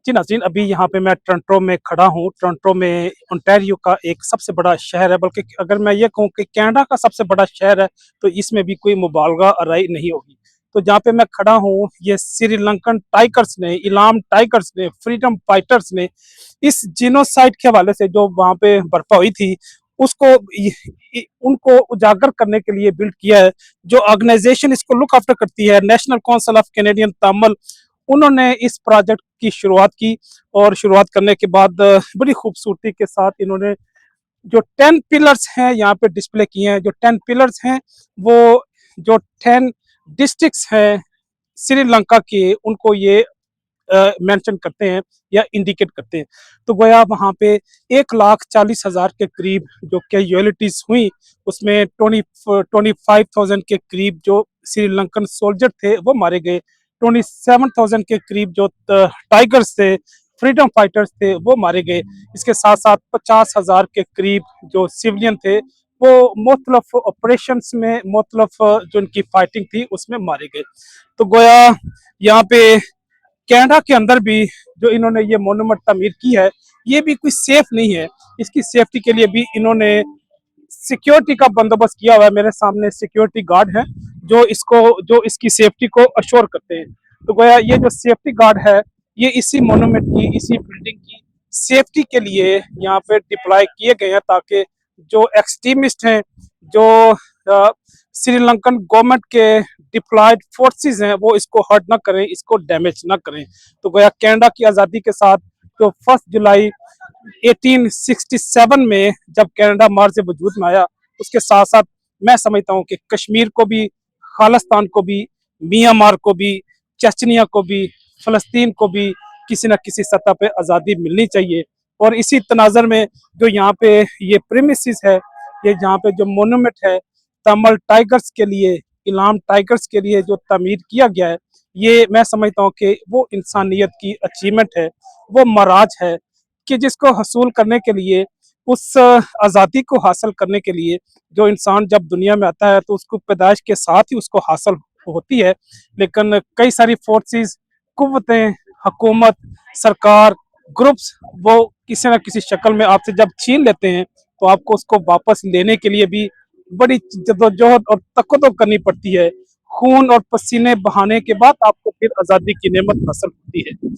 जी नाज़रीन, अभी यहाँ पे मैं टोरंटो में खड़ा हूँ। टोरंटो में ओंटारियो का एक सबसे बड़ा शहर है, बल्कि अगर मैं ये कहूँ कि कनाडा का सबसे बड़ा शहर है, तो इसमें भी कोई मुबालगा राय नहीं होगी। तो जहाँ पे मैं खड़ा हूँ, ये श्रीलंकन टाइगर्स ने, इलाम टाइगर्स ने, फ्रीडम फाइटर्स ने इस जिनोसाइड के हवाले से जो वहाँ पे बर्पा हुई थी, उसको उनको उजागर करने के लिए बिल्ड किया है। जो ऑर्गेनाइजेशन इसको लुक आफ्टर करती है, national council of Canadian Tamil, उन्होंने इस प्रोजेक्ट की शुरुआत की। और शुरुआत करने के बाद बड़ी खूबसूरती के साथ इन्होंने जो 10 पिलर्स हैं यहाँ पे डिस्प्ले किए हैं। जो 10 पिलर्स हैं, वो जो 10 डिस्ट्रिक्ट्स हैं श्रीलंका के, उनको ये मेंशन करते हैं या इंडिकेट करते हैं। तो गोया वहाँ पे 1,40,000 के करीब जो कैजुअलिटीज हुई, उसमें 25,000 के करीब जो श्रीलंकन सोल्जर थे वो मारे गए। 27,000 के करीब जो टाइगर्स थे, फ्रीडम फाइटर्स थे, वो मारे गए। इसके साथ साथ 50,000 के करीब जो सिविलियन थे, वो मुख्तलिफ ऑपरेशंस में, मुख्तलिफ जो उनकी फाइटिंग थी उसमें मारे गए। तो गोया यहाँ पे कनाडा के अंदर भी जो इन्होंने ये मोनूमेंट तमीर की है, ये भी कोई सेफ नहीं है। इसकी सेफ्टी के लिए भी इन्होंने सिक्योरिटी का बंदोबस्त किया हुआ है। मेरे सामने सिक्योरिटी गार्ड है जो इसकी सेफ्टी को अश्योर करते हैं। तो गोया ये जो सेफ्टी गार्ड है, ये इसी मोनूमेंट की, इसी बिल्डिंग की सेफ्टी के लिए यहाँ पे डिप्लॉय किए गए हैं, ताकि जो एक्सट्रीमिस्ट हैं, जो श्रीलंकन गवर्नमेंट के डिप्लॉयड फोर्सेस हैं, वो इसको हर्ट ना करें, इसको डैमेज ना करें। तो गोया कनाडा की आज़ादी के साथ जो 1 जुलाई 1867 में जब कनाडा मार्च से वजूद में आया, उसके साथ साथ मैं समझता हूँ कि कश्मीर को भी, खालिस्तान को भी, मियांमार को भी, चचनिया को भी, फ़लस्तीन को भी किसी न किसी सतह पे आज़ादी मिलनी चाहिए। और इसी तनाज़र में जो यहाँ पे ये प्रेमिसेस है, ये जहाँ पे जो मोनूमेंट है तमिल टाइगर्स के लिए, इलाम टाइगर्स के लिए जो तमीर किया गया है, ये मैं समझता हूँ कि वो इंसानियत की अचीवमेंट है, वो मराज है कि जिसको हसूल करने के लिए, उस आज़ादी को हासिल करने के लिए, जो इंसान जब दुनिया में आता है तो उसको पैदाइश के साथ ही उसको हासिल होती है। लेकिन कई सारी फोर्सेस, कुव्वतें, हुकूमत, सरकार, ग्रुप्स, वो किसी न किसी शक्ल में आपसे जब छीन लेते हैं, तो आपको उसको वापस लेने के लिए भी बड़ी जद्दोजहद और तकद्दुम करनी पड़ती है। खून और पसीने बहाने के बाद आपको फिर आज़ादी की नेमत हासिल होती है।